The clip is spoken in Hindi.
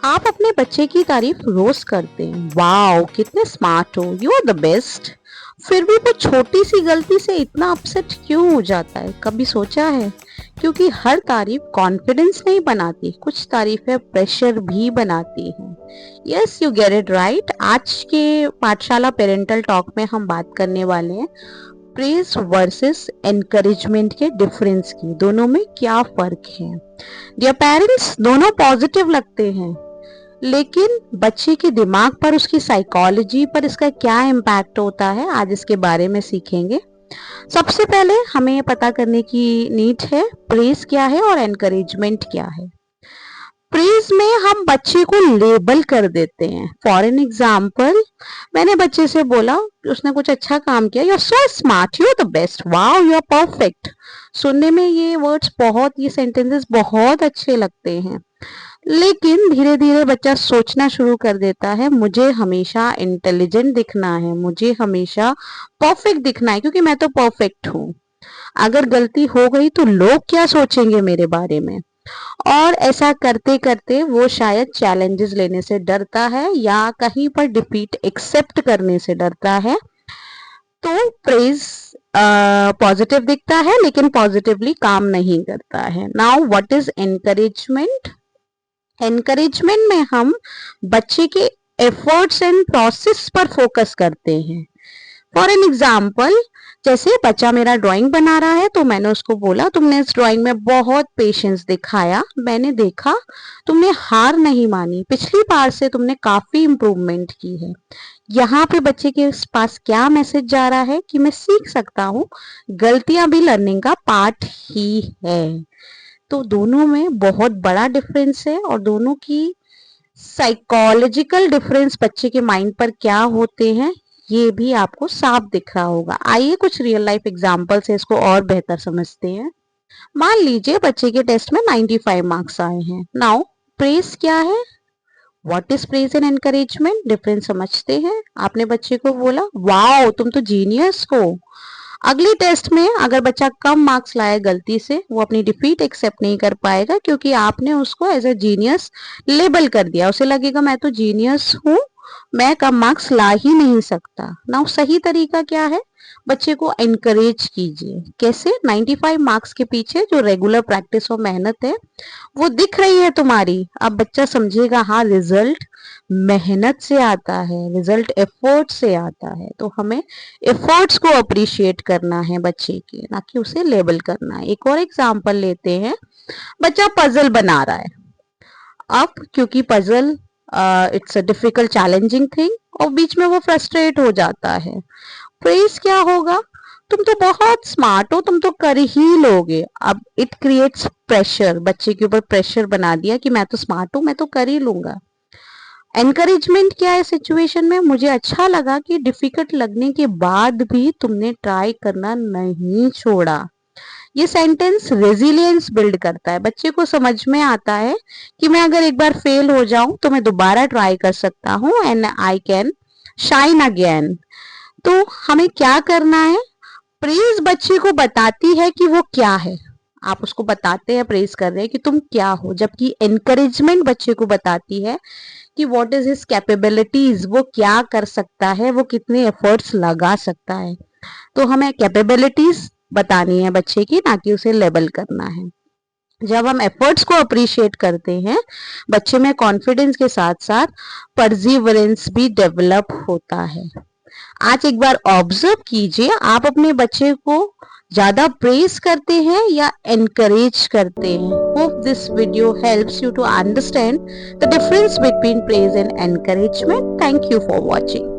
आप अपने बच्चे की तारीफ रोज करते हैं, वाओ कितने स्मार्ट हो, यू आर द बेस्ट। फिर भी वो छोटी सी गलती से इतना अपसेट क्यों हो जाता है? कभी सोचा है? क्योंकि हर तारीफ कॉन्फिडेंस नहीं बनाती, कुछ तारीफें प्रेशर भी बनाती हैं। Yes, you get it right. आज के पाठशाला पेरेंटल टॉक में हम बात करने वाले हैं प्रेज वर्सेस एनकरेजमेंट के डिफरेंस की। दोनों में क्या फर्क है? डियर पेरेंट्स, दोनों पॉजिटिव लगते हैं, लेकिन बच्चे के दिमाग पर, उसकी साइकोलॉजी पर इसका क्या इम्पैक्ट होता है, आज इसके बारे में सीखेंगे। सबसे पहले हमें ये पता करने की नीड है प्रेज क्या है और एनकरेजमेंट क्या है। प्रेज में हम बच्चे को लेबल कर देते हैं। फॉर एन एग्जाम्पल, मैंने बच्चे से बोला, उसने कुछ अच्छा काम किया, you are so smart, you are the best, wow you are perfect. सुनने में ये वर्ड्स बहुत, ये सेंटेंसेस बहुत अच्छे लगते हैं, लेकिन धीरे धीरे बच्चा सोचना शुरू कर देता है, मुझे हमेशा इंटेलिजेंट दिखना है, मुझे हमेशा परफेक्ट दिखना है, क्योंकि मैं तो परफेक्ट हूँ। अगर गलती हो गई तो लोग क्या सोचेंगे मेरे बारे में? और ऐसा करते करते वो शायद चैलेंजेस लेने से डरता है या कहीं पर डिफीट एक्सेप्ट करने से डरता है। तो प्रेज पॉजिटिव दिखता है, लेकिन पॉजिटिवली काम नहीं करता है। Now what is encouragement? Encouragement में हम बच्चे के एफर्ट्स एंड प्रोसेस पर फोकस करते हैं। फॉर एन एग्जाम्पल, जैसे बच्चा मेरा ड्राइंग बना रहा है तो मैंने उसको बोला, तुमने इस ड्राइंग में बहुत पेशेंस दिखाया, मैंने देखा तुमने हार नहीं मानी, पिछली बार से तुमने काफी इम्प्रूवमेंट की है। यहाँ पे बच्चे के पास क्या मैसेज जा रहा है कि मैं सीख सकता हूँ, गलतियां भी लर्निंग का पार्ट ही है। तो दोनों में बहुत बड़ा डिफरेंस है, और दोनों की साइकोलॉजिकल डिफरेंस बच्चे के माइंड पर क्या होते हैं ये भी आपको साफ दिख रहा होगा। आइए कुछ रियल लाइफ एग्जांपल से इसको और बेहतर समझते हैं। मान लीजिए बच्चे के टेस्ट में 95 मार्क्स आए हैं। नाउ प्रेज क्या है? What is praise and encouragement? Difference समझते हैं। आपने बच्चे को बोला, वाओ तुम तो जीनियस हो। अगली टेस्ट में अगर बच्चा कम मार्क्स लाए गलती से, वो अपनी डिफीट एक्सेप्ट नहीं कर पाएगा, क्योंकि आपने उसको एज अ जीनियस लेबल कर दिया। उसे लगेगा मैं तो जीनियस हूँ, मैं कम मार्क्स ला ही नहीं सकता। ना सही तरीका क्या है? बच्चे को एनकरेज कीजिए। कैसे? 95 मार्क्स के पीछे जो रेगुलर प्रैक्टिस और मेहनत है वो दिख रही है तुम्हारी। अब बच्चा समझेगा, हाँ रिजल्ट मेहनत से आता है, रिजल्ट एफर्ट से आता है। तो हमें एफर्ट्स को अप्रिशिएट करना है बच्चे के, ना कि उसे लेबल करना है। एक और एग्जांपल लेते हैं। बच्चा पजल बना रहा है। अब क्योंकि puzzle it's a difficult challenging thing, और बीच में वो फ्रस्ट्रेट हो जाता है। प्रेज क्या होगा? तुम तो बहुत स्मार्ट हो, तुम तो कर ही लोगे। अब इट क्रिएट्स प्रेशर, बच्चे के ऊपर प्रेशर बना दिया कि मैं तो स्मार्ट हूं, मैं तो कर ही लूंगा। एनकरेजमेंट क्या है सिचुएशन में? मुझे अच्छा लगा कि डिफिकल्ट लगने के बाद भी तुमने ट्राई करना नहीं छोड़ा। ये सेंटेंस रेजिलियंस बिल्ड करता है। बच्चे को समझ में आता है कि मैं अगर एक बार फेल हो जाऊं तो मैं दोबारा ट्राई कर सकता हूं, and I can shine again. तो हमें क्या करना है? प्रेज बच्चे को बताती है कि वो क्या है। आप उसको बताते हैं, प्रेज कर रहे हैं कि तुम क्या हो, जबकि एनकरेजमेंट बच्चे को बताती है कि व्हाट इज हिज कैपेबिलिटीज, वो क्या कर सकता है, वो कितने एफर्ट्स लगा सकता है। तो हमें कैपेबिलिटीज बतानी है बच्चे की, ना कि उसे लेबल करना है। जब हम एफर्ट्स को अप्रिशिएट करते हैं, बच्चे में कॉन्फिडेंस के साथ साथ परसिवरेंस भी डेवलप होता है। आज एक बार ऑब्जर्व कीजिए, आप अपने बच्चे को ज्यादा प्रेज करते हैं या एनकरेज करते हैं? Hope this video helps you to understand the difference between praise and encouragement. Thank you for watching.